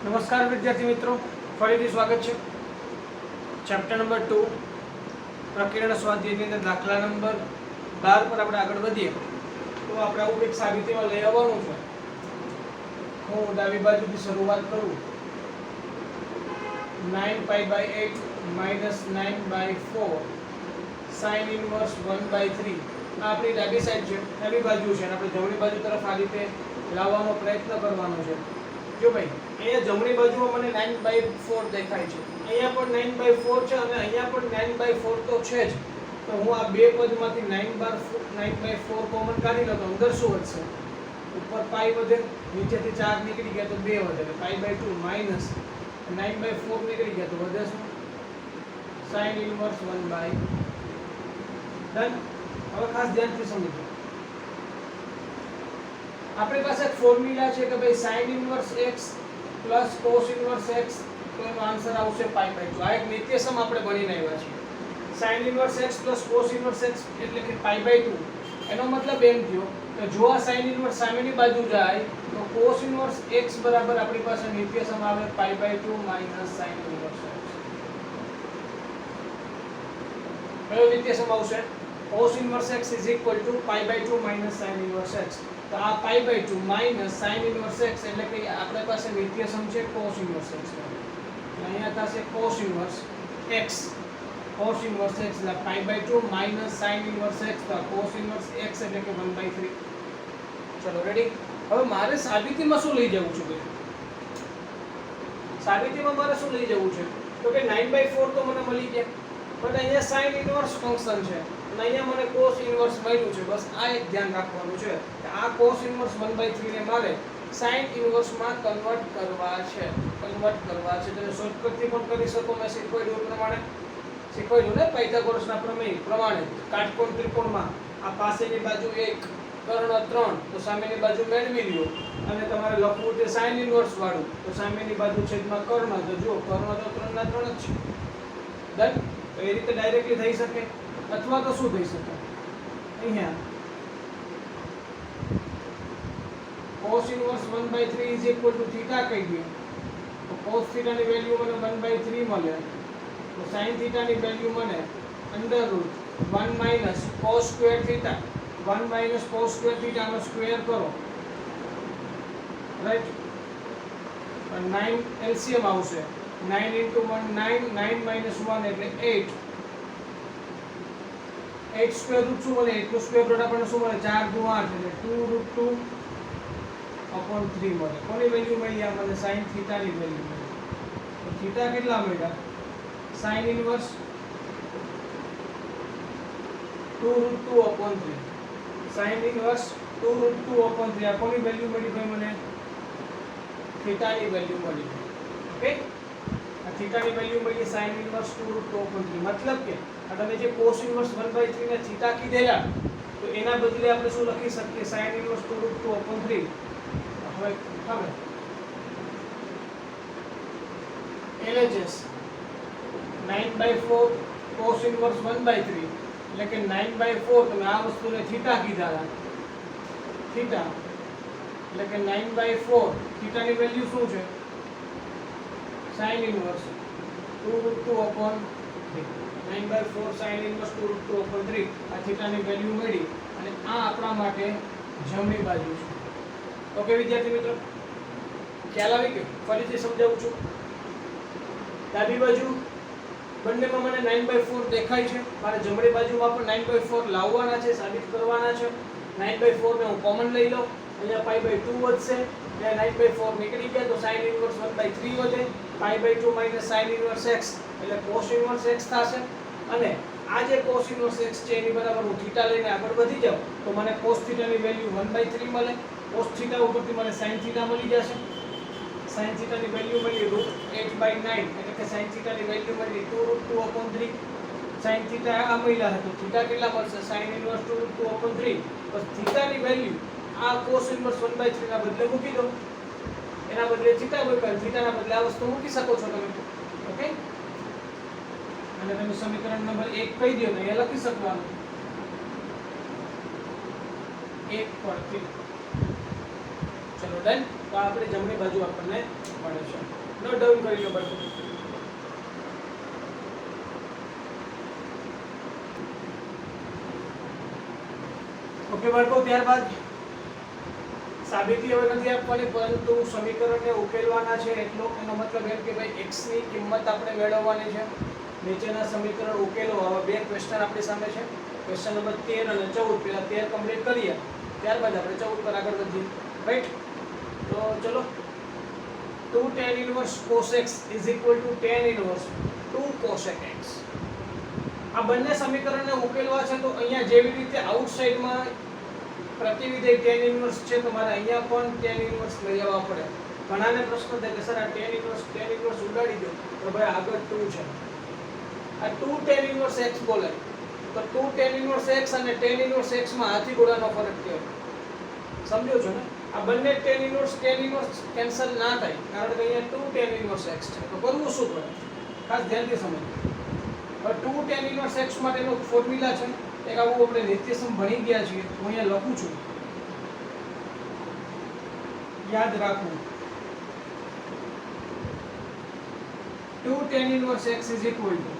નમસ્કાર વિદ્યાર્થી મિત્રો, ફરીથી સ્વાગત છે. ચેપ્ટર નંબર 2 પ્રકીર્ણ સ્વાધ્યાયની અંદર દાખલા નંબર 12 પર આપણે આગળ વધીએ તો આપણે આવું એક સાબિતીમાં લઈ આવવાનું છે. હું ડાબી બાજુથી શરૂઆત કરું. 9π/8 - 9/4 sin inverse 1/3. આ આપણી ડાબી સાઈડ છે, ડાબી બાજુ છે, અને આપણે જમણી બાજુ તરફ આ રીતે લાવવાનો પ્રયત્ન કરવાનો છે. જો ભાઈ અહીંયા જમણી બાજુમાં મને 9/4 દેખાય છે, અહીંયા પણ 9/4 છે અને અહીંયા પણ 9/4 તો છે જ. તો હું આ બે પદમાંથી 9/4 કોમન કાઢી લઉં તો અંદર શું વધશે? ઉપર પાઈ વધે, નીચેથી 4 નીકળી ગયા તો 2 વધે, એટલે π/2 માઈનસ 9/4 નીકળી ગયા તો વધે શું? sin inverse 1/. ડન. હવે ખાસ ધ્યાનથી સમજો. આપણી પાસે એક ફોર્મ્યુલા છે કે ભાઈ sin inverse x plus cos inverse x, તો એનો આન્સર આવશે π/2. આ એક નિત્યસમ આપણે ભણીને આવ્યા છીએ. sin inverse x plus cos inverse x એટલે કે π/2. એનો મતલબ એમ થયો કે જો આ sin inverse સામેની બાજુ જાય તો cos inverse x બરાબર આપણી પાસે નિત્યસમ આવે π/2 માઈનસ sin inverse x. કયો નિત્યસમ આવશે? cos inverse x is equal to π/2 minus sin inverse x. તો આ π/2 minus sin inverse x એટલે કે આપણી પાસે નિત્યસમ છે cos inverse x. અહીંયા થશે cos inverse x. cos inverse x એટલે π/2 minus sin inverse x. તો cos inverse x એટલે કે 1/3. ચલો રેડી. હવે મારે સાબિતીમાં શું લઈ જવું છે ભાઈ? સાબિતીમાં મારે શું લઈ જવું છે? તો કે 9/4 તો મને મળી ગયા, પણ અહીંયા sin inverse ફંક્શન છે અને અહીંયા મને cos inverse મળ્યું છે. બસ આ એક ધ્યાન રાખવાનું છે કે આ cos inverse 1/3 ને મારે sin inverse માં કન્વર્ટ કરવા છે. તમે શોર્ટકટથી પણ કરી શકો. મેં શીખવાડ્યું પ્રમાણે શીખવાડ્યું ને, પાયથાગોરસના પ્રમેય પ્રમાણે કાટકોણ ત્રિકોણમાં આ પાસેની બાજુ 1 કર્ણ 3 તો સામેની બાજુ મેળવી લ્યો, અને તમારે લખવું છે sin inverse વાળું તો સામેની બાજુ છેદમાં કર્ણ. તો જો કર્ણ તો 3 ના 3 જ છે. ડન. તો એ રીતે ડાયરેક્ટલી થઈ શકે, અથવા તો શું થઈ શકે? અહીંયા cos inverse 1/3 is equal to theta કહી દો તો cos theta ની વેલ્યુ મને 1/3 મળે, તો sin theta ની વેલ્યુ મને √1 minus cos square theta. 1 minus cos square theta નો સ્ક્વેર કરો, રાઈટ? 9 LCM આવશે. 9 into 1 9, 9 minus 1 એટલે 8. 8 સ્ક્વેર રૂટ શું મળે? 8 નો સ્ક્વેર રૂટ આપણને શું મળે? 4 × 8 એટલે 2√2/3 મળે. કોની વેલ્યુ મળી? આ મને sin theta ની વેલ્યુ મળી. તો થીટા કેટલા મળ્યા? sin inverse 2√2/3. sin inverse 2√2/3 આ કોની વેલ્યુ મળી ભાઈ? મને થીટા ની વેલ્યુ મળી. ઓકે, આ થીટા ની વેલ્યુ મળી sin inverse 2√2/3. મતલબ કે આ તમે જે cos inverse 1/3 ને થીટા કીધેલા, તો એના બદલે આપણે શું લખી શકીએ? sin inverse 2√2/3. હવે LHS 9/4 cos inverse 1/3 એટલે કે 9/4. તમે આ વસ્તુને થીટા કીધા, થીટા એટલે કે 9/4. થીટા ની વેલ્યુ શું છે? sin inverse 2√2/3. 9/4 sin inverse 2√2/3. આ થીટા ની વેલ્યુ મળી અને આ આપણા માટે જમણી બાજુ છે. ઓકે વિદ્યાર્થી મિત્રો, ખ્યાલ આવી ગયો? ફરીથી સમજાવું છું. ડાબી બાજુ બંનેમાં મને 9/4 દેખાય છે. મારે જમણી બાજુમાં પણ 9/4 લાવવાના છે, સાબિત કરવાના છે. 9/4 ને હું કોમન લઈ લઉં, અહીંયા π/2 વધશે, એટલે 9/4 નીકળી ગયા તો sin inverse 1/3 વધે. π/2 minus sin inverse x એટલે cos inverse x થશે. અને આ જે cos inverse x છે એની બરાબર હું થીટા લઈને આગળ વધી જાઉં તો મને cos theta ની વેલ્યુ 1/3 મળે. cos theta ઉપરથી મને sin theta મળી જશે. sin theta ની વેલ્યુ મળી √8/9 એટલે કે sin theta ની વેલ્યુ મળી 2√2/3. sin theta આ મળ્યા હતો, theta કેટલા મળશે? sin inverse 2√2/3. બસ theta ની વેલ્યુ આ cos inverse 1/3 ના બદલે મૂકી દો. એના બદલે theta મૂકો, theta ના બદલે આ વસ્તુ મૂકી શકો છો તમે. ઓકે, અને તમે સમીકરણ નંબર 1 કહી દો તો એ લખી શકવાનું 1 પરથી. ચલો ડન. તો આપણે જમણી બાજુ આપણને મળે છે. નોટ ડાઉન કરી લો બાળકો. ઓકે બાળકો, ત્યારબાદ સાબિતી હવે નથી આપવાની, પરંતુ સમીકરણને ઉકેલવાના છે. એટલો એનો મતલબ એમ કે ભાઈ x ની કિંમત આપણે મેળવવાની છે. નીચેના સમીકરણ ઉકેલો. આવા બે ક્વેશ્ચન આપણી સામે છે. ક્વેશ્ચન નંબર 13 અને 14. પહેલા 13 કમ્પ્લીટ કરીએ, ત્યારબાદ આપણે 14 પર આગળ વધીએ. રાઈટ? તો ચલો, 2 tan inverse cos x is equal to tan inverse 2 cosec x. આ બંને સમીકરણને ઉકેલવા છે. તો અહીંયા જેવી રીતે આઉટસાઇડમાં પ્રતિવિધેય tan inverse છે, તો મારે અહીંયા પણ tan inverse લઈ આવવા પડે. ઘણાને પ્રશ્ન થાય કે સર આ tan inverse ઉડાડી દો, તો ભાઈ આગળ 2 છે. આ 2 tan inverse x બોલાય. તો 2 tan inverse x અને tan inverse x માં હાથી ઘોડાનો ફરક કહેવાય. સમજો છો ને? આ બંને tan inverse કેન્સલ ના થાય, કારણ કે અહીંયા 2 tan inverse x છે. તો કરવું શું પડે? ખાસ ધ્યાનથી સમજો. હવે 2 tan inverse x માટેનો ફોર્મ્યુલા છે. એક આવું આપણે નિત્યસમ ભણી ગયા છીએ. હું અહીંયા લખું છું, યાદ રાખવું. 2 tan inverse x is equal to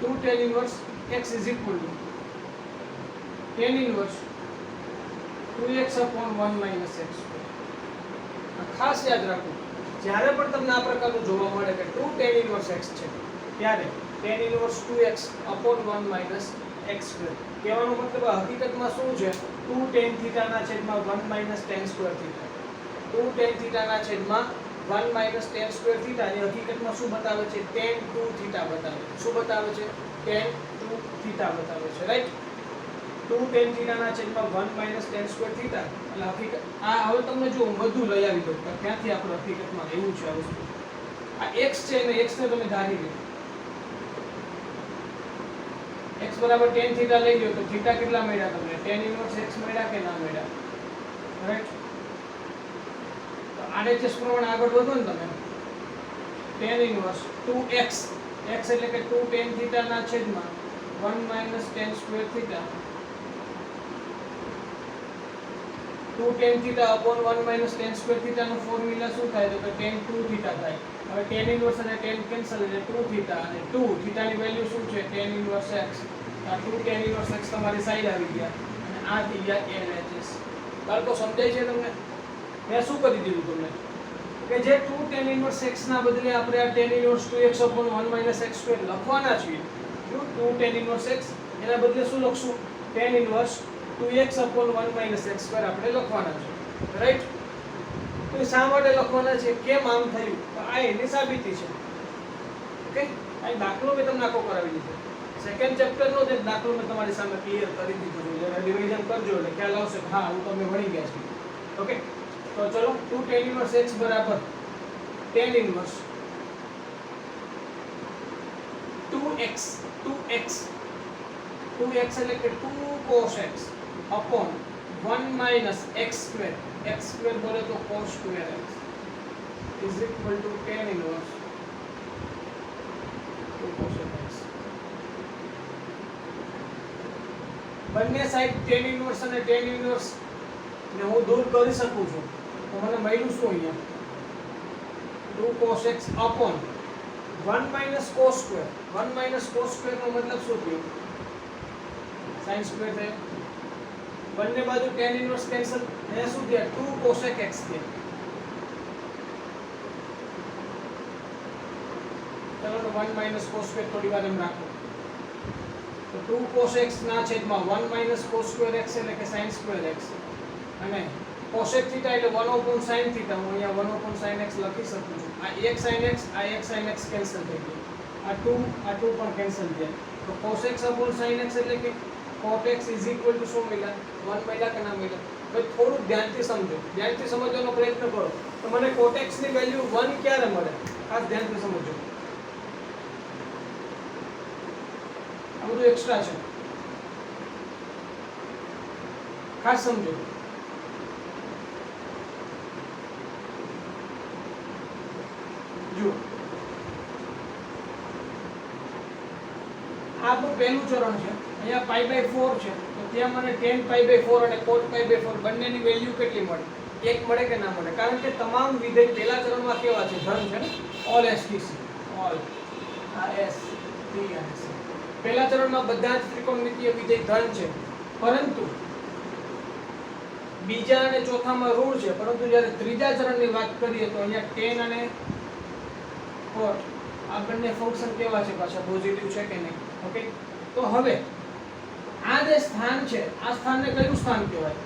2 tan inverse x is equal to tan inverse 2x upon 1 minus x square. ખાસ યાદ રાખો, જ્યારે પણ તમને આ પ્રકારનું જોવા મળે કે 2 tan inverse x છે, ત્યારે tan inverse 2x upon 1 minus x square. કહેવાનો મતલબ હકીકતમાં શું છે? 2 tan theta ના છેદમાં 1 minus tan square theta. 2 tan theta ના છેદમાં 1 minus tan square theta એ હકીકતમાં શું બતાવે છે? tan 2 theta બતાવે છે. શું બતાવે છે? tan 2 theta બતાવે છે. રાઈટ? 2 tan theta ના છેદમાં 1 minus tan square theta. એટલે હકીકત આ હવે તમને જો હું બધું લઈ આવી દઉં કે ક્યાંથી આપણે હકીકતમાં એવું છે આ વસ્તુ. આ x છે ને x ને તમે ધારી લો. x બરાબર tan theta લઈ લો તો theta કેટલા મળ્યા તમને? tan inverse x મળ્યા કે ના મળ્યા? રાઈટ? તો RHS પ્રમાણે આગળ વધો ને તમે. tan inverse 2x, x એટલે કે 2 tan theta ના છેદમાં 1 minus tan square theta. 2 tan theta upon 1 minus tan square theta નો ફોર્મ્યુલા શું થાય? તો કે tan 2 theta થાય. હવે tan inverse અને tan કેન્સલ એટલે 2 theta, અને 2 theta ની વેલ્યુ શું છે? tan inverse x. આ 2 tan inverse x તમારી સાઈડ આવી ગયા, અને આ થઈ ગયા LHS. બાળકો સમજાય છે તમને? મેં શું કરી દીધું તમને કે જે 2 tan inverse x ના બદલે આપણે આ tan inverse 2x upon 1 minus x square લખવાના છીએ. જો 2 tan inverse x એના બદલે શું લખશું? tan inverse 2x upon 1 minus x square આપણે લખવાના છે. રાઈટ? તો શા માટે લખવાના છે? કેમ આમ થયું? તો આ એની સાબિતી છે. ઓકે? આ દાખલો મેં તમને આખો કરાવી દીધો. સેકન્ડ ચેપ્ટર નો જે દાખલો મેં તમારી સામે ક્લિયર કરી દીધો છે. જરા રિવિઝન કરજો એટલે ખ્યાલ આવશે કે હા હું તમે ભણી ગયા છો. ઓકે? તો ચલો, 2 tan inverse x બરાબર tan inverse 2x એટલે કે 2 cos x upon 1 minus x square. x square બોલે તો cos square x is equal to tan inverse 2 cos x. બંને સાઈડ tan inverse અને tan inverse ને હું દૂર કરી શકું છું. તો મને મળ્યું શું અહીંયા? 2 cos x upon 1 minus cos square. 1 minus cos square નો મતલબ શું થયો? sin square થયો. બંને બાજુ tan inverse કેન્સલ. અહીંયા શું થયા? 2 cosec x થયા. ચલો તો 1 minus cos square થોડી વાર એમ રાખો. તો 2 cos x ના છેદમાં 1 minus cos square x એટલે કે sin square x, અને cosec theta એટલે 1 upon sin theta. હું અહીંયા 1 upon sin x લખી શકું છું. આ એક sin x, આ એક sin x કેન્સલ થઈ ગયું. આ 2 પણ કેન્સલ થયા. તો cos x upon sin x એટલે કે cot x is equal to શું મળ્યા? 1 મળ્યા કે ના મળ્યા? તો થોડું ધ્યાનથી સમજો, ધ્યાનથી સમજવાનો પ્રયત્ન કરો. તો મને cot x ની વેલ્યુ 1 ક્યારે મળે? ખાસ ધ્યાનથી સમજો. આ બધું એક્સ્ટ્રા છે, ખાસ સમજો. જો આપણું પહેલું ચરણ છે, અહીંયા π/4 છે. તો ત્યાં મને tan π/4 અને cot π/4 બંનેની વેલ્યુ કેટલી મળે? 1 મળે કે ના મળે? કારણ કે તમામ વિધેય પહેલા ચરણમાં કેવા છે? ધન છે ને, all STC, all RS T અને C. પહેલા ચરણમાં બધા જ ત્રિકોણમિતિય વિધેય ધન છે, પરંતુ બીજા અને ચોથામાં ઋણ છે. પરંતુ જ્યારે ત્રીજા ચરણની વાત કરીએ તો અહીંયા tan અને cot આ બંને ફંક્શન કેવા છે? પાછા પોઝિટિવ છે કે નહીં? ઓકે, તો હવે આ જે સ્થાન છે, આ સ્થાનને કયું સ્થાન કહેવાય?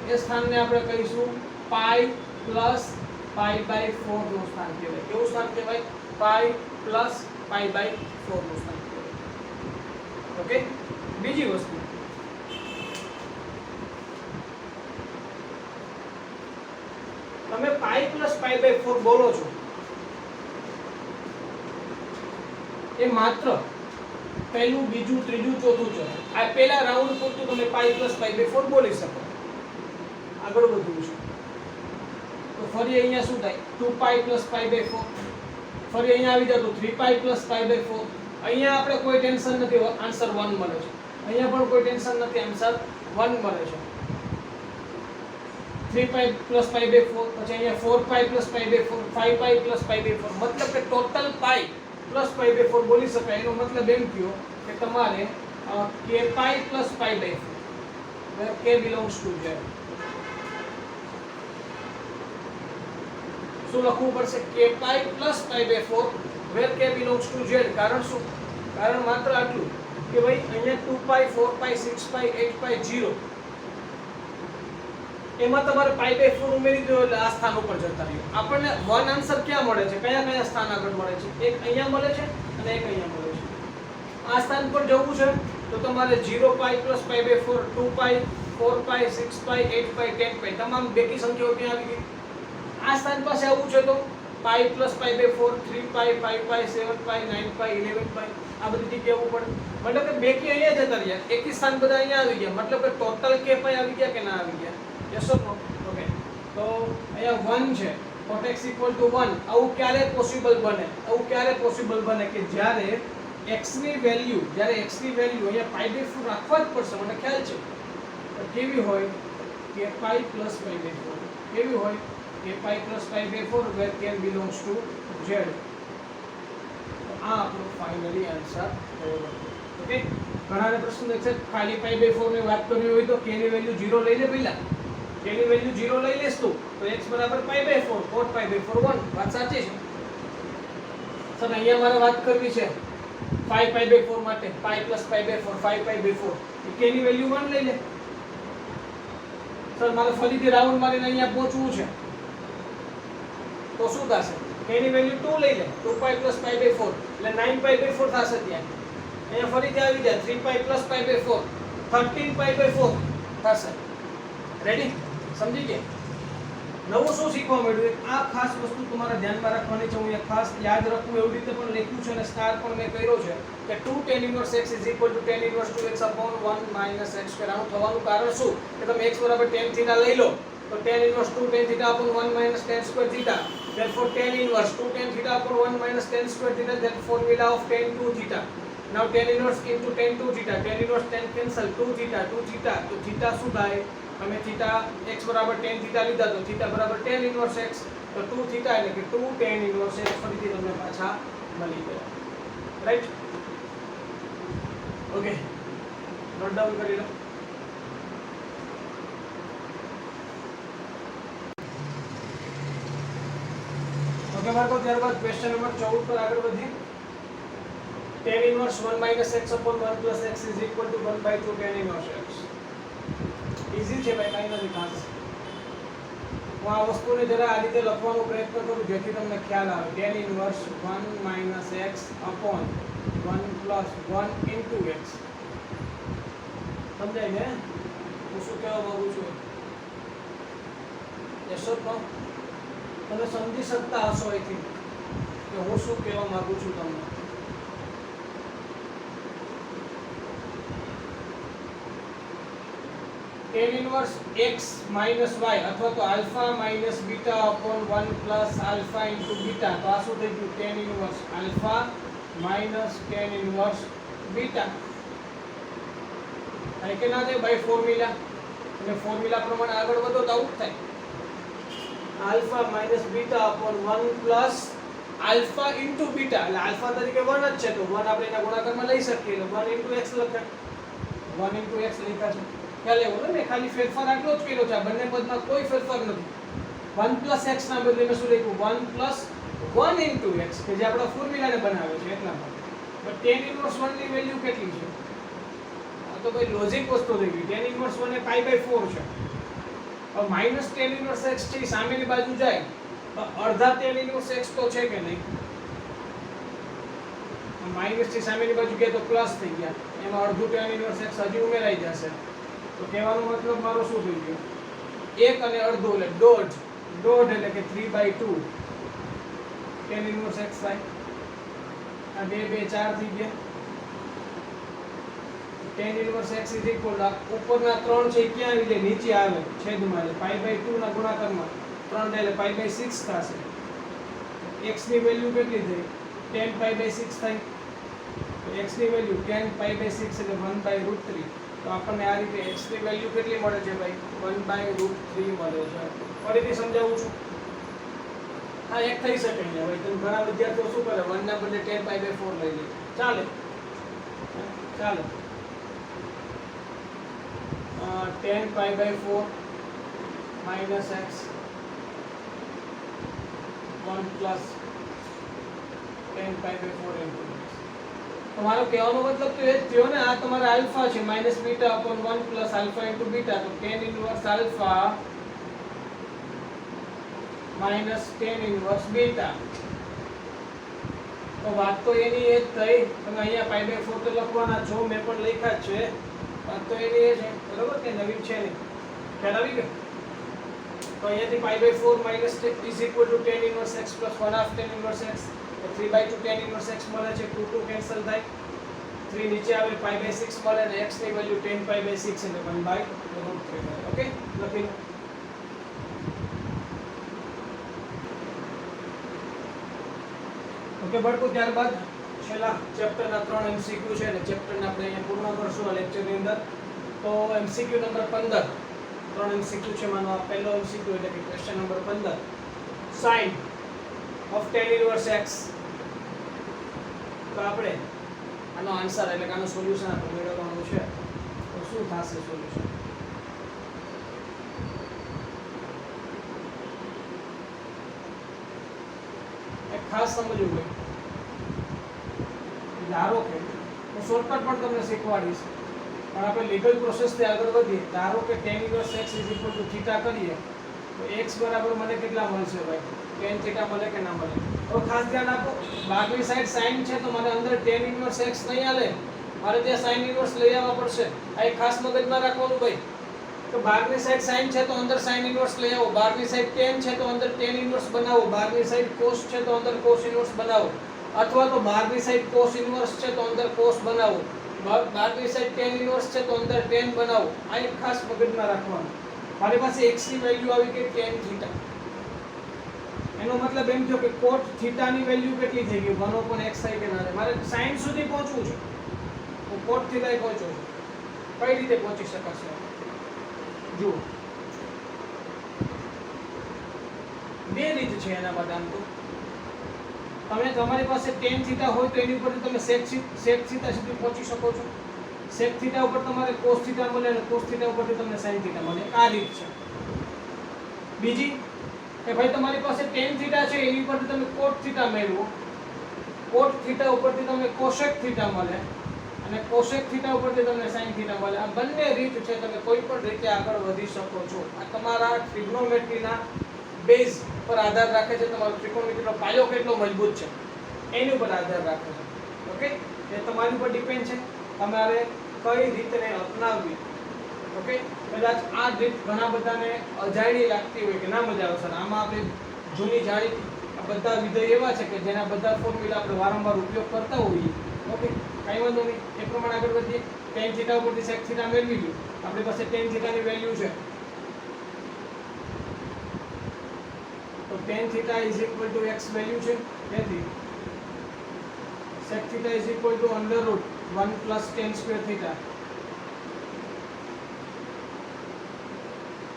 એ સ્થાનને આપણે કહીશું પાઈ પ્લસ π/4 નું સ્થાન કહેવાય. કેવું સ્થાન કહેવાય? પાઈ પ્લસ π/4 નું સ્થાન કહેવાય. ઓકે, બીજી વસ્તુ, તમે પાઈ પ્લસ π/4 બોલો છો એ માત્ર પહેલું, બીજું, ત્રીજું, ચોથું છે. આ પહેલા રાઉન્ડ પૂરતું તમે પાઈ પ્લસ π/4 બોલી શકો. આગળ વધવું છે તો ફરી અહીંયા શું થાય? 2π પ્લસ π/4. ફરી અહીંયા આવી જાય તો 3π પ્લસ π/4. અહીંયા આપણે કોઈ ટેન્શન નથી, આન્સર 1 મળે છે. અહીંયા પણ કોઈ ટેન્શન નથી, આન્સર 1 મળે છે. 3π પ્લસ π/4, પછી અહીંયા 4π પ્લસ π/4, 5π પ્લસ π/4. મતલબ કે ટોટલ પાઈ પ્લસ π/4 બોલી શકાય. એનો મતલબ એમ થયો કે તમારે kπ plus π/4 where k belongs to z. શું લખવું પડશે? kπ plus π/4 where k belongs to z. કારણ શું? કારણ માત્ર આટલું કે ભાઈ અહીંયા 2π 4π 6π 8π 0 એમાં તમારે π/4 ઉમેરી દો એટલે આ સ્થાન ઉપર જતા રહ્યો. આપણને વન આન્સર ક્યાં મળે છે? કયા કયા સ્થાન આગળ મળે છે? એક અહીંયા મળે છે અને એક અહીંયા મળે છે. આ સ્થાન પર જવું છે તો તમારે 0π પ્લસ π/4, 2π, 4π, 6π, 8π, 10π તમામ બેકી સંખ્યાઓ ત્યાં આવી ગઈ. આ સ્થાન પાસે આવવું છે તો π પ્લસ π/4, 3π, 5π, 7π, 9π, 11π આ બધી જગ્યાએ આવવું પડે. મતલબ કે બેકી અહીંયા જતા રહ્યા, એકી સ્થાન બધા અહીંયા આવી ગયા. મતલબ કે ટોટલ kπ આવી ગયા કે ના આવી ગયા? Yes or no? ઓકે, તો અહીંયા 1 છે, cot x = 1. આવું ક્યારે પોસિબલ બને? આવું ક્યારે પોસિબલ બને કે જ્યારે x ની વેલ્યુ અહીંયા π/4 રાખવા જ પડશે, મને ખ્યાલ છે. તો કેવી હોય? kπ plus π/4. કેવી હોય? kπ plus π/4 where k belongs to z. તો આ આપણો ફાઇનલી આન્સર થયો. ઓકે, ઘણાને પ્રશ્ન છે ખાલી π/4 ની વાત કરવી હોય તો k ની વેલ્યુ 0 લઈ લે. પહેલા k ની વેલ્યુ 0 લઈ લેસ તું તો x બરાબર π/4, cot π/4 1. વાત સાચી છે સર. અહીંયા મારે વાત કરવી છે 5π/4 માટે, π પ્લસ π/4, 5π/4 k ની વેલ્યુ 1 લઈ લે. સર મારે ફરીથી રાઉન્ડ મારીને અહીંયા પહોંચવું છે તો શું થશે? k ની વેલ્યુ 2 લઈ લે, 2π પ્લસ π/4 એટલે 9π/4 થશે. ત્યાં અહીંયા ફરીથી આવી જાય 3π પ્લસ π/4, 13π/4 થશે. રેડી? સમજી ગયા? નવું શું શીખવા મળ્યું? આ ખાસ વસ્તુ તમારા ધ્યાનમાં રાખવાની છે. હું એ ખાસ યાદ રાખું એવી રીતે પણ લખ્યું છે અને સ્ટાર પણ મેં કર્યો છે કે 2 tan inverse x = tan inverse 2x/1 - x². આનું થવાનું કારણ શું? કે તમે x બરાબર tan θ લઈ લો તો tan inverse 2 tan θ/1 - tan² θ. therefore tan inverse 2 tan θ/1 - tan² θ. that formula of tan 2 θ. now tan inverse into tan 2 θ. tan inverse tan cancel 2 θ તો θ શું થાય? અમે θ x બરાબર tan θ લીધા તો θ બરાબર tan inverse x. તો 2 θ એટલે કે 2 tan inverse x ફરીથી તમને પાછા મળી ગયા. રાઈટ? ઓકે, નોટ ડાઉન કરી લો. ઓકે બાળકો, ત્યારબાદ ક્વેશ્ચન નંબર 14 પર આગળ વધીએ. tan inverse 1 - x/1 + x = 1/2 tan inverse x. Easy છે ભાઈ, કાંઈ નથી ખાસ. હું આ વસ્તુને જરા આ રીતે લખવાનો પ્રયત્ન કરું જેથી તમને ખ્યાલ આવે. tan inverse 1 - x/1 + 1 * x. સમજાય ને હું શું કહેવા માંગુ છું? યસ ઓર નો? તમે સમજી શકતા હશો અહીંથી કે હું શું કહેવા માંગુ છું તમને. tan inverse x minus y અથવા તો alpha minus beta upon 1 plus alpha into beta. તો આ શું થઈ ગયું? tan inverse alpha minus tan inverse beta. અને કેના થાય બાય ફોર્મ્યુલા, એટલે ફોર્મ્યુલા પ્રમાણે આગળ વધો તો આવું થાય alpha minus beta upon 1 plus alpha into beta, એટલે આલ્ફા તરીકે 1 જ છે તો 1 આપણે એના ગુણાકારમાં લઈ શકીએ એટલે 1 ઇન્ટુ x લખાય, 1 ઇન્ટુ x લખ્યા છે ખ્યાલ આવ્યો ને, ખાલી ફેરફાર આટલો જ કર્યો છે, આ બંને પદમાં કોઈ ફેરફાર નથી. 1 પ્લસ x ના બદલે મેં શું લખ્યું 1 પ્લસ 1 ઇન્ટુ x કે જે આપણા ફોર્મ્યુલાને બનાવે છે એટલા માટે. પણ tan ઇન્વર્સ 1 ની વેલ્યુ કેટલી છે? આ તો કોઈ લોજિક વસ્તુ થઈ ગઈ. tan ઇન્વર્સ 1 એ પાઈ બાય 4 છે. હવે માઈનસ tan ઇન્વર્સ x છે સામેની બાજુ જાય તો અડધા tan ઇન્વર્સ x તો છે કે નહીં? માઈનસ થી સામેની બાજુ ગયા તો પ્લસ થઈ ગયા, એમાં અડધું tan ઇન્વર્સ x હજી ઉમેરાઈ જશે. તો કહેવાનો મતલબ મારો શું થઈ ગયો? 1 અને અડધું એટલે દોઢ એટલે કે 3/2 tan ઇન્વર્સ x થાય. આ 2 4 થઈ ગયા. tan inverse x is equal ઉપરના 3 છે ક્યાં આવી જાય? નીચે આવે છેદમાં, એટલે π/2 ના ગુણાકારમાં 3 એટલે π/6 થશે. x ની વેલ્યુ કેટલી થઈ? tan π/6 થાય. તો x ની વેલ્યુ tan π/6 એટલે 1/√3. તો આપણને આ રીતે x ની વેલ્યુ કેટલી મળે છે ભાઈ? 1/√3 મળે છે. ફરીથી સમજાવું છું. હા એક થઈ શકે ને ભાઈ, તમે ઘણા વિદ્યાર્થીઓ શું કરે 1 ના બદલે tan π/4 લઈ લે. ચાલે tan π/4 minus x 1 plus tan π/4 into x. તમારો કહેવાનો મતલબ તો એ જ થયો ને, આ તમારા આલ્ફા છે minus beta upon 1 plus alpha into beta, તો tan inverse alpha minus tan inverse beta. તો વાત તો એની એ જ થઈ. તમે અહીંયા π/4 તો લખવાના છો, મેં પણ લખ્યા જ છે, વાત તો એની એ છે બરોબર, કે નવીન છે નહીં. ખ્યાલ આવી ગયો? તો અહીંયાથી π/4 minus is equal to tan inverse x plus 1/2 tan inverse x, તો 3/2 tan ઇન્વર્સ x મળે છે, 2 કેન્સલ થાય, 3 નીચે આવે π/6 મળે અને x ની વેલ્યુ tan π/6 એટલે 1/√3 મળે. ઓકે લખી લો. ઓકે બાળકો, ત્યારબાદ છેલ્લા ચેપ્ટરના 3 MCQ છે અને ચેપ્ટરને આપણે અહીંયા પૂર્ણ કરશું આ લેક્ચરની અંદર. તો MCQ નંબર 15, 3 MCQ છે, માનો આ પહેલો MCQ એટલે કે question number 15, sin of tan inverse x. તો આપણે આનો આન્સર એટલે કે આનો સોલ્યુશન આપણે મેળવવાનું છે. તો શું થશે સોલ્યુશન? એક ખાસ સમજવું ભાઈ, ધારો કે હું શોર્ટકટ પણ તમને શીખવાડીશ, પણ આપણે લીગલ પ્રોસેસથી આગળ વધીએ. ધારો કે tan ઇન્વર્સ x θ કરીએ તો x બરાબર મને કેટલા મળશે ભાઈ? tan θ મળે કે ના મળે? હવે ખાસ ધ્યાન આપો, બહારની સાઈડ sin છે તો મને અંદર tan ઇન્વર્સ x નહીં આલે, મારે ત્યાં sin ઇન્વર્સ લઈ આવવા પડશે. આ એક ખાસ મગજમાં રાખવાનું ભાઈ, તો બહારની સાઈડ sin છે તો અંદર sin ઇન્વર્સ લઈ આવો, બહારની સાઈડ tan છે તો અંદર tan ઇન્વર્સ બનાવો, બહારની સાઈડ cos છે તો અંદર cos ઇન્વર્સ બનાવો, અથવા તો બહારની સાઈડ cos ઇન્વર્સ છે તો અંદર cos બનાવો, બહારની સાઈડ tan ઇન્વર્સ છે તો અંદર tan બનાવો. આ એક ખાસ મગજમાં રાખવાનું. મારી પાસે x ની વેલ્યુ આવી ગઈ tan θ, એનો મતલબ એમ થયો કે cot θ ની વેલ્યુ કેટલી થઈ ગઈ? 1/x થાય કે ના? મારે sin સુધી પહોંચવું છે, હું cot θ પહોંચું છું. કઈ રીતે પહોંચી શકાશે? જુઓ, બે રીત છે એના માટે. આમ તો તમે તમારી પાસે tan θ હોય તો એની ઉપરથી તમે sec θ સુધી પહોંચી શકો છો. sec θ ઉપર તમારે cos θ મળે અને cos θ ઉપરથી તમને sin θ મળે. આ રીત છે. બીજી કે ભાઈ તમારી પાસે tan θ છે એની ઉપરથી તમે cot θ મેળવો, cot θ ઉપરથી તમને cosec θ મળે અને cosec θ ઉપરથી તમને sin θ મળે. આ બંને રીત છે, તમે કોઈ પણ રીતે આગળ વધી શકો છો. આ તમારા ટ્રિગ્નોમેટ્રીના બેઝ પર આધાર રાખે છે, તમારો ત્રિકોણમિતિનો પાયો કેટલો મજબૂત છે એની ઉપર આધાર રાખે છે. ઓકે, એ તમારી ઉપર ડિપેન્ડ છે તમારે કઈ રીતને અપનાવવી. ઓકે, કદાચ આ રીત ઘણા બધાને અજાણી લાગતી હોય કે ના મજા આવશે, આમાં આપણે જૂની જાણીતી આ બધા વિધેય એવા છે કે જેના બધા ફોર્મ્યુલા આપણે વારંવાર ઉપયોગ કરતા હોઈએ. ઓકે, કાંઈ વાંધો નહીં, એ પ્રમાણે આગળ વધીએ. tan θ ઉપરથી sec θ મેળવી લો. આપણી પાસે tan θ ની વેલ્યુ છે, તો tan θ is equal to x value છે, તેથી sec θ is equal to √1 plus tan square θ.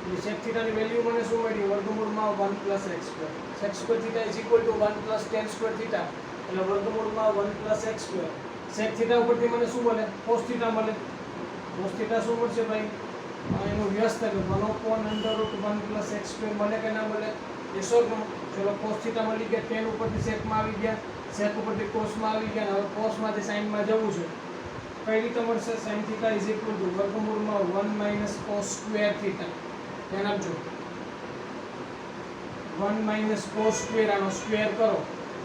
એટલે sec θ ની વેલ્યુ મને શું મળી વર્ગમૂળમાં 1 + x². sec² θ = 1 + tan² θ એટલે વર્ગમૂળમાં 1 + x². sec θ ઉપરથી મને શું મળે cos θ મળે. cos θ શું મળશે ભાઈ એનું વ્યસ્ત એટલે 1/√1 + x² મળે કે ના મળે એ શોધો. ચલો cos θ મળી ગયા, tan ઉપરથી sec માં આવી ગયા, sec ઉપરથી cos માં આવી ગયા, હવે cos માંથી sin માં જવું છે. કઈ રીતે મળશે sin θ = વર્ગમૂળમાં 1 - cos² θ. ધ્યાન આપજો 1 - cos² આનો સ્ક્વેર કરો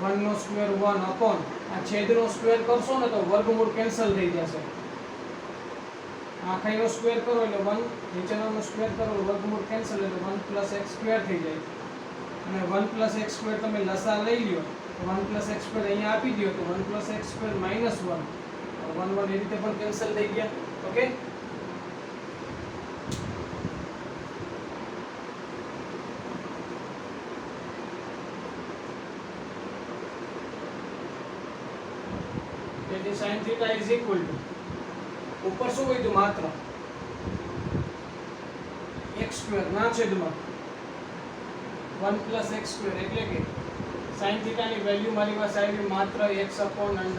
1 નો સ્ક્વેર 1 અપોન આ છેદનો સ્ક્વેર કરશો ને તો વર્ગમૂળ કેન્સલ થઈ જશે. આખાઈનો સ્ક્વેર કરો એટલે 1 નીચેનો સ્ક્વેર કરો વર્ગમૂળ કેન્સલ એટલે 1 + x² થઈ જાય. અને 1 + x² તમે લસા લઈ લ્યો તો 1 + x² અહીંયા આપી દો તો 1 + x² - 1 1 એ રીતે પણ કેન્સલ થઈ ગયા. ઓકે તેથી sin θ = ઉપર શું હોય તો માત્ર x² ના છેદમાં 1 + x² એટલે કે sin θ ની વેલ્યુ મારી પાસે આવી માત્ર x/√1 +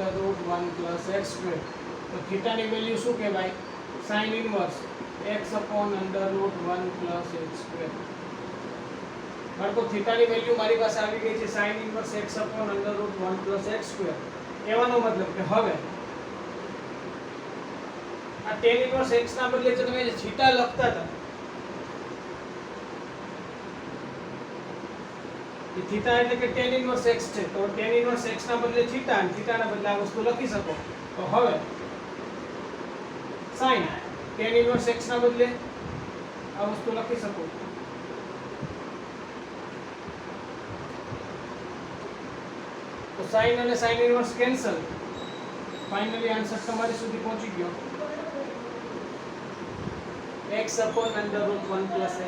x². તો θ ની વેલ્યુ શું કહેવાય sin ઇન્વર્સ x/√1 + x². બાળકો θ ની વેલ્યુ મારી પાસે આવી ગઈ છે sin ઇન્વર્સ x/√1 + x². કહેવાનો મતલબ કે હવે આ tan ઇન્વર્સ x ના બદલે જો તમે θ લખતા હતા એ θ એટલે કે tan ઇન્વર્સ x છે તો tan ઇન્વર્સ x ના બદલે θ અને θ ના બદલે આ વસ્તુ લખી શકો. તો હવે sin tan ઇન્વર્સ x ના બદલે આ વસ્તુ લખી શકો. તો sin અને sin inverse cancel. Finally answer તમારી સુધી પહોંચી ગયો x/√1 +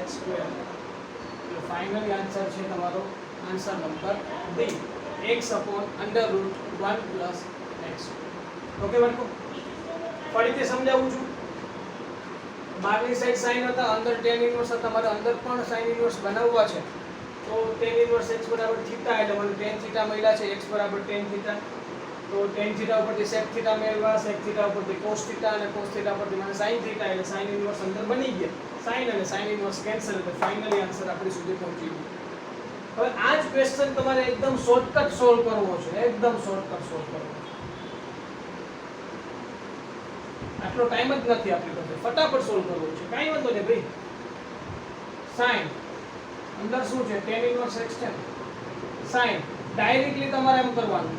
x². એટલે ફાઇનલી આન્સર છે તમારો answer number D x/√1 + x². Okay બાળકો ફરીથી સમજાવું છું. બહારની સાઈડ sin હતા અંદર tan ઇન્વર્સ હતા તમારે અંદર પણ sin ઇન્વર્સ બનાવવા છે તો tan ઇન્વર્સ x = θ એટલે મને tan θ મળ્યા છે x = tan θ. તો tan θ ઉપરથી sec θ મેળવ્યા, sec θ ઉપરથી cos θ અને cos θ ઉપરથી મને sin θ એટલે sin ઇન્વર્સ અંદર બની ગયા. sin અને sin ઇન્વર્સ કેન્સલ એટલે ફાઇનલી આન્સર આપણી સુધી પહોંચી ગયો. હવે આ જ ક્વેશ્ચન તમારે એકદમ શોર્ટકટ સોલ્વ કરવો છે, એકદમ શોર્ટકટ સોલ્વ કરવો છે. આટલો ટાઈમ જ નથી આપણી પાસે, ફટાફટ સોલ્વ કરવો છે. કાઈ વાંધો નહીં ભાઈ. sin અંદર શું છે tan ઇન્વર્સ x છે. sin ડાયરેક્ટલી તમારે એમ કરવાનું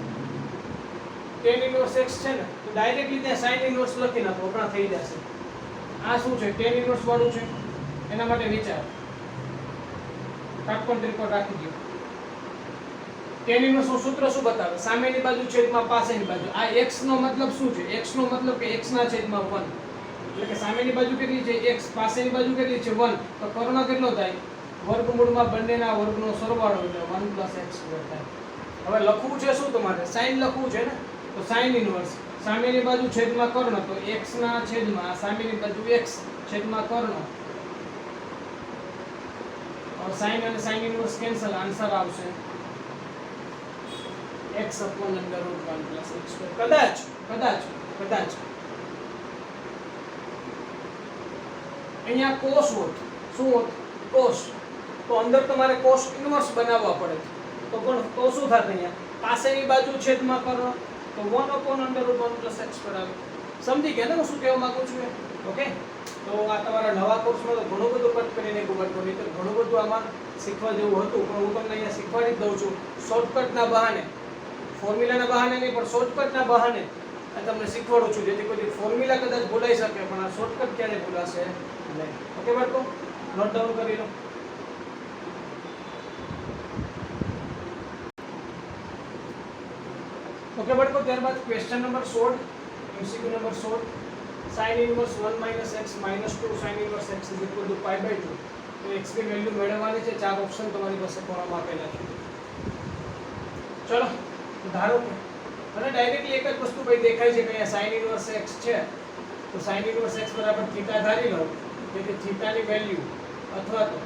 tan ઇન્વર્સ x છે ને તો ડાયરેક્ટલી ત્યાં sin ઇન્વર્સ લખી નાખો આપણા થઈ જશે. આ શું છે tan ઇન્વર્સ વાળું છે એના માટે વિચાર કાટકોણ ત્રિકોણ રાખી દો. tan ઇન્વર્સ નું સૂત્ર શું બતાવે સામેની બાજુ છેદમાં પાછળની બાજુ. આ x નો મતલબ શું છે x નો મતલબ કે x ના છેદમાં 1 એટલે કે સામેની બાજુ કેટલી છે x, પાછળની બાજુ કેટલી છે 1 તો કર્ણ કેટલો થાય વર્ગમૂળમાં બંનેના વર્ગનો સરવાળો એટલે 1 + x² થાય. હવે લખવું છે શું તમારે sin લખવું છે ને તો sin ઇન્વર્સ સામેની બાજુ છેદમાં કર્ણ તો x ના છેદમાં સામેની બાજુ x છેદમાં કર્ણ. હવે sin અને sin ઇન્વર્સ કેન્સલ આન્સર આવશે x/√1 + x². કદાચ અહીંયા cos હોત શું હોત cos તો અંદર તમારે cos ઇન્વર્સ બનાવવા પડે તો પણ તો શું થાત અહીંયા પાછળની બાજુ છેદમાં કર્ણ તો 1/√1 + x² આવે. સમજી ગયા ને હું શું કહેવા માંગુ છું? ઓકે તો આ તમારા નવા કોર્સમાં તો ઘણું બધું કટ કરીને કવર કર્યું તો ઘણું બધું આમાં શીખવા જેવું હતું પણ હું તમને અહીંયા શીખવાડી જ દઉં છું શોર્ટકટના બહાને, ફોર્મ્યુલાના બહાને નહીં પણ શોર્ટકટના બહાને આ તમને શીખવાડું છું જેથી કોઈ ફોર્મ્યુલા કદાચ ભૂલાઈ શકે પણ આ શોર્ટકટ ક્યારે ભૂલાશે નહીં. ઓકે બાળકો નોટ ડાઉન કરી લો. ઓકે બાળકો ત્યારબાદ question number 16 MCQ number 16 sin inverse 1 - x - 2 sin inverse x = π/2. તો x ની વેલ્યુ મેળવવાની છે. ચાર ઓપ્શન તમારી પાસે કોલમમાં આપેલા છે. ચલો ધારો કે મને ડાયરેક્ટલી એક જ વસ્તુ ભાઈ દેખાય છે કે અહીંયા sin ઇન્વર્સ x છે તો sin ઇન્વર્સ x = θ ધારી લો. એટલે થીટા ની વેલ્યુ અથવા તો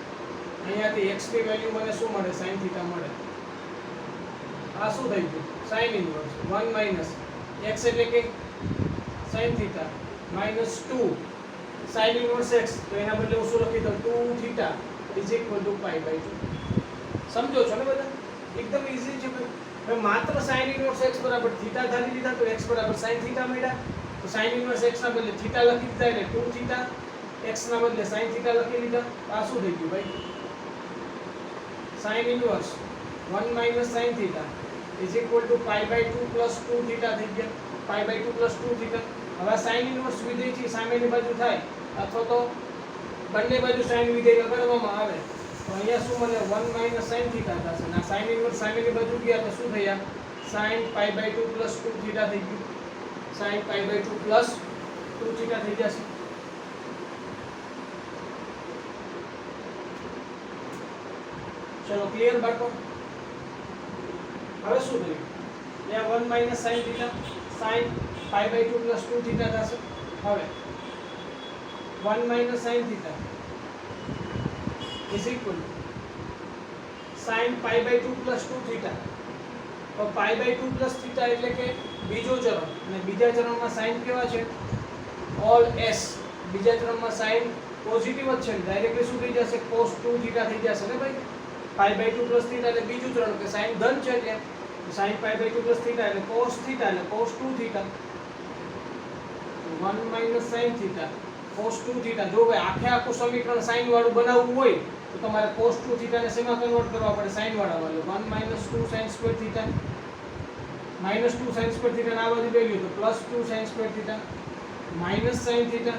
અહીંયાથી x ની વેલ્યુ મને શું મળે sin થીટા મળે. આ શું થઈ ગયું sin ઇન્વર્સ 1 માઈનસ x એટલે કે sin theta minus 2 sin inverse x, તો એના બદલે હું શું લખી દઉં 2 theta is equal to pi by 2. સમજો છો ને બધા? એકદમ ઈઝી છે ભાઈ. હવે માત્ર sin ઇન્વર્સ x બરાબર થીટા ધારી દીધા તો x બરાબર sin થીટા મળ્યા. તો sin ઇન્વર્સ x ના બદલે થીટા લખી દીધા એટલે 2 થીટા, x ના બદલે sin થીટા લખી લીધા. આ શું થઈ ગયું ભાઈ? sin inverse 1 minus sin theta is equal to pi by 2 plus 2 theta થઈ ગયા. Pi by 2 plus 2 theta. હવે sin ઇન્વર્સ વિધેયથી સામેની બાજુ થાય અથવા તો બંને બાજુ sin વિધેય લગાડવામાં આવે તો અહીંયા શું મને 1 માઈનસ sin થીટા થશે. ના sin ઇન્વર્સ સામેની બાજુ ગયા તો શું થયા sin pi by 2 plus 2 theta થઈ ગયું. sin pi by 2 plus 2 theta થઈ જશે. ચલો ક્લિયર બાળકો? હવે શું થયું? અહીંયા 1 minus sin theta sin pi by 2 plus 2 theta થશે. હવે 1 minus sin theta is equal sin pi by 2 plus 2 theta. તો પાઈ બાય 2 પ્લસ થીટા એટલે કે બીજો ચરણ, અને બીજા ચરણમાં sin કેવા છે? All s. બીજા ચરણમાં sin પોઝિટિવ જ છે, ડાયરેક્ટલી શું થઈ જશે? cos 2 થીટા થઈ જશે ને ભાઈ. પાઈ બાય 2 પ્લસ થીટા એટલે બીજું ચરણ, કે sin ધન છે એટલે sin pi by 2 plus theta એટલે cos થીટા એટલે cos 2 theta. 1 minus sin theta cos 2 theta. જો ભાઈ આખે આખું સમીકરણ sin વાળું બનાવવું હોય તો તમારે cos 2 થીટા ને શેમાં કન્વર્ટ કરવા પડે? sin વાળા વાળું. 1 minus 2 sin square theta minus 2 sin square theta ના બાજુ લઈ લ્યો તો plus 2 sin square theta minus sin theta.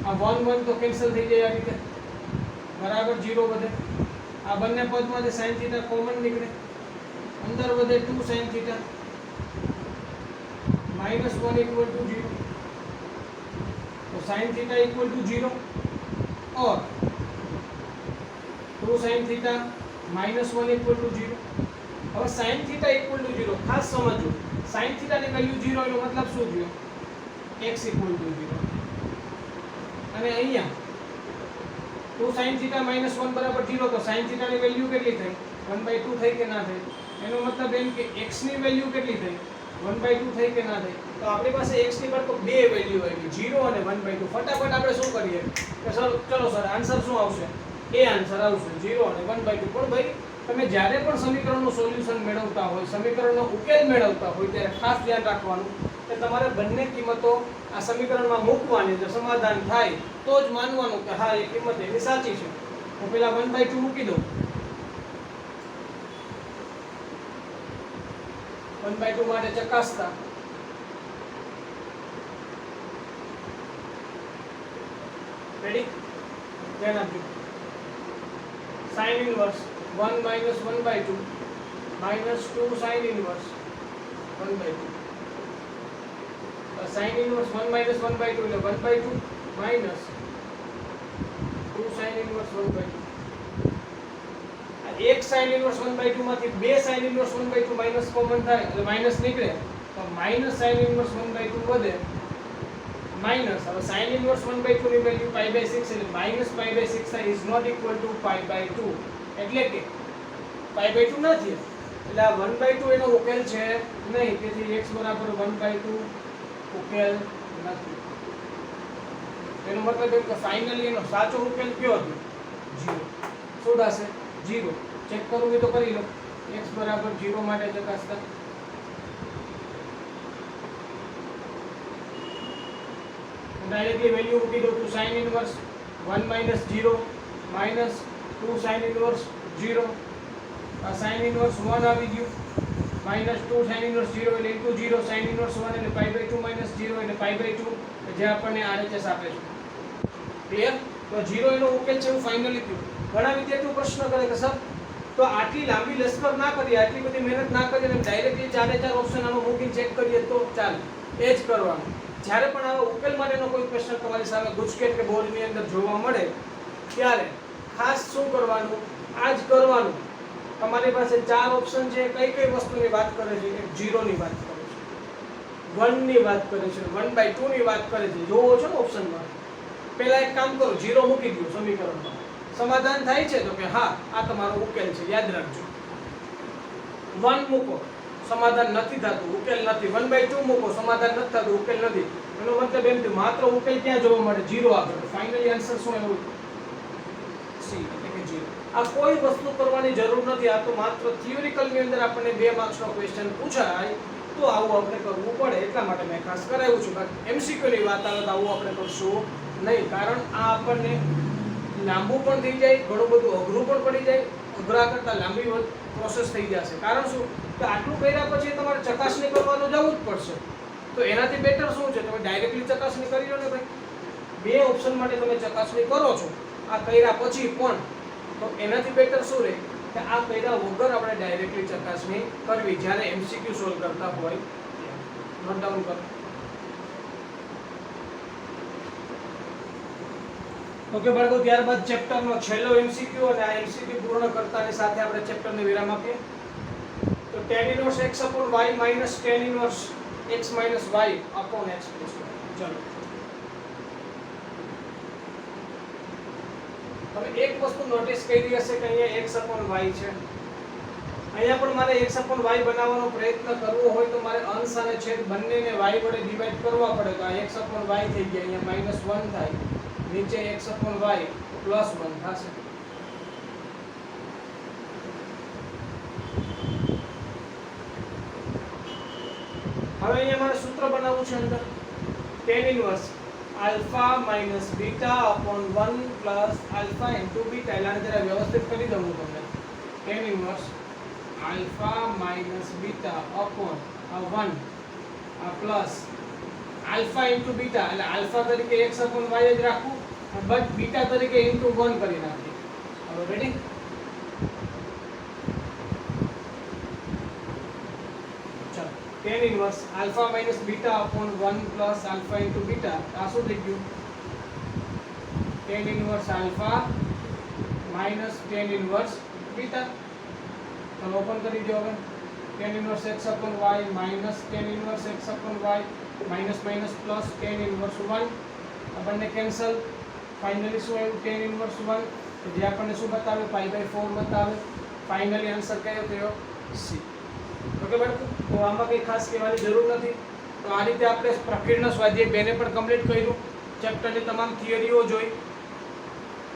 આ 1 1 તો કેન્સલ થઈ જાય આ રીતે, બરાબર 0 વધે. આ બંને પદમાંથી sin થીટા કોમન નીકળે, અંદર વધે 2 sin theta minus 1 equal to 0. तो sin theta equal to 0 और 2 sin theta minus 1 equal to 0. अब sin theta equal to 0 खास समझो. sin theta ની વેલ્યુ 0 એનો મતલબ શું થયો? x equal to 0. અને અહીંયા 2 sin theta minus 1 બરાબર 0 તો sin theta ની વેલ્યુ કેટલી થઈ? 1/2 થઈ કે ના થઈ? એનો મતલબ એમ કે x ની વેલ્યુ કેટલી થઈ? 1/2 થઈ કે ના થઈ? તો આપણી પાસે x ની પર તો બે વેલ્યુ આવી, 0 અને 1/2. ફટાફટ આપણે શું કરીએ કે સર ચલો સર આન્સર શું આવશે? એ આન્સર આવશે 0 અને 1/2. પણ ભાઈ તમે જ્યારે પણ સમીકરણનું સોલ્યુશન મેળવતા હોય, સમીકરણનો ઉકેલ મેળવતા હોય ત્યારે ખાસ ધ્યાન રાખવાનું કે તમારે બંને કિંમતો આ સમીકરણમાં મૂકવાની. જો સમાધાન થાય તો જ માનવાનું કે હા એ કિંમત એની સાચી છે. હું પહેલા 1/2 મૂકી દઉં. 1/2 માટે ચકાસતા રેડી? ધ્યાન આપજો. sin inverse 1 minus 1/2 minus 2 sin inverse 1/2. sin inverse 1 minus 1/2 એટલે 1/2 minus 2 sin inverse 1/2. એક sin inverse 1/2 માંથી બે sin inverse 1/2 માઈનસ કોમન થાય એટલે માઈનસ નીકળે તો માઈનસ sin inverse 1/2 વધે માઈનસ. હવે sin inverse 1/2 ની વેલ્યુ π/6 એટલે માઈનસ π/6 થાય ઇઝ નોટ ઇક્વલ ટુ π/2. એટલે કે π/2 નથી એટલે આ 1/2 એનો ઉકેલ છે નહીં. તેથી x બરાબર 1/2 ઉકેલ નથી. એનો મતલબ એમ કે ફાઇનલી એનો સાચો ઉકેલ કયો હતો? 0. શું થશે? 0. ચેક કરવું હોય તો કરી લો. x બરાબર 0 માટે ચકાસતા ડાયરેક્ટલી વેલ્યુ મૂકી દઉં તો sin inverse 1 minus 0 minus 2 sin inverse 0. આ sin inverse 1 આવી ગયું minus 2 sin inverse 0 એટલે into 0 sin inverse 1 એટલે π/2 minus 0 એટલે π/2 જે આપણને RHS આપે છે. ક્લિયર? તો 0 એનો ઉકેલ છે. હું ફાઇનલી કહ્યું. ઘણા વિદ્યાર્થીઓ પ્રશ્ન કરે કે સર તો આટલી લાંબી લશ્કર ના કરીએ, આટલી બધી મહેનત ના કરીએ અને ડાયરેક્ટલી 4 ઓપ્શન આનો મૂકીને ચેક કરીએ તો ચાલે. એ જ કરવાનું. જ્યારે પણ આવા ઉકેલ માટેનો કોઈ પ્રશ્ન તમારી સામે ગુજકેટ કે બોર્ડની અંદર જોવા મળે ત્યારે ખાસ શું કરવાનું? આ જ કરવાનું. તમારી પાસે 4 ઓપ્શન છે. કઈ કઈ વસ્તુની વાત કરે છે? એક 0 ની વાત કરે છે, 1 ની વાત કરે છે, 1/2 ની વાત કરે છે. જોવો છો ને ઓપ્શનમાં પહેલા એક કામ કરો, 0 મૂકી દો સમીકરણમાં. સમાધાન થાય છે તો કે હા આ તમારો ઉકેલ છે, યાદ રાખજો. 1 મૂકો, સમાધાન નથી થતું, ઉકેલ નથી. 1/2 મૂકો, સમાધાન નથી થતું, ઉકેલ નથી. એનો મતલબ એમ કે માત્ર ઉકેલ ક્યાં જોવા મળે? 0 આગળ. ફાઇનલી આન્સર શું આવ્યો? સી એટલે કે 0. આ કોઈ વસ્તુ કરવાની જરૂર નથી. આ તો માત્ર થિયોરિકલ ની અંદર આપણને 2 માર્ક્સ નો ક્વેશ્ચન પૂછાય તો આવું આપણે કરવું પડે, એટલા માટે મેં ખાસ કરાવ્યું છે. બાકી એમસીક્યુ ની વાત આવે તો આવું આપણે કરશું નહીં, કારણ આ આપણને લાંબુ પણ થઈ જાય, ઘણું બધું અઘરું પણ પડી જાય. અઘરા કરતા લાંબી પ્રોસેસ થઈ જશે. કારણ શું કે આટલું કર્યા પછી તમારે ચકાસણી કરવાનું જવું જ પડશે. તો એનાથી બેટર શું છે, તમે ડાયરેક્ટલી ચકાસણી કરી લો ને ભાઈ. 2 ઓપ્શન માટે તમે ચકાસણી કરો છો, આ કર્યા પછી પણ, તો એનાથી બેટર શું રહે કે આ કર્યા વગર આપણે ડાયરેક્ટલી ચકાસણી કરવી જ્યારે એમસીક્યુ સોલ્વ કરતા હોય. નોટ ડાઉન કરો. ઓકે બાળકો, ત્યારબાદ ચેપ્ટરનો છેલ્લો એમસીક્યુ અને આ એમસીક્યુ પૂર્ણ કરતાની સાથે આપણે ચેપ્ટરને વિરામ આપીએ. તો tan inverse x upon y minus tan inverse x minus y upon x plus y. ચલો હવે એક વસ્તુ નોટિસ કરી હશે કે અહીંયા x upon y છે. અહીંયા પણ મારે x upon y બનાવવાનો પ્રયત્ન કરવો હોય તો મારે અંશ અને છેદ બંનેને y વડે ડિવાઈડ કરવા પડે. તો આ x upon y થઈ ગયા, અહીંયા -1 થાય, નીચે x upon y +1 થશે. હવે અહીંયા મારે સૂત્ર બનાવવું છે અંદર. tan inverse alpha minus beta upon 1 plus alpha into beta. એટલે આને જરા વ્યવસ્થિત કરી દઉં હું તમને. tan inverse alpha minus beta upon 1 plus alpha into beta. એટલે alpha તરીકે x upon y જ રાખું, બટ બીટા તરીકે into 1 કરી નાખીએ. હવે રેડી? ચાલો, tan inverse alpha minus beta upon 1 plus alpha into beta. આ શું થઈ ગયું? tan inverse alpha minus tan inverse beta. ચાલો ઓપન કરી દો હવે. tan inverse x upon y minus tan inverse x upon y minus minus plus tan inverse 1. આ બંને કેન્સલ. ફાઇનલી શું આવ્યું? tan inverse 1, જે આપણને શું બતાવે? π/4 બતાવે. ફાઇનલી આન્સર કયો થયો? સી. ઓકે બાળકો, તો આમાં કંઈ ખાસ કહેવાની જરૂર નથી. તો આ રીતે આપણે પ્રકીર્ણ સ્વાધ્યાય 2 ને પણ કમ્પ્લીટ કર્યું. ચેપ્ટરની તમામ થિયરીઓ જોઈ,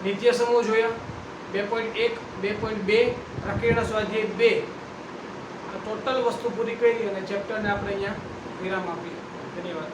નિત્ય સમૂહ જોયા, 2.1 2.2 પ્રકીર્ણ સ્વાધ્યાય 2, આ ટોટલ વસ્તુ પૂરી કરી અને ચેપ્ટરને આપણે અહીંયા વિરામ આપીએ. ધન્યવાદ.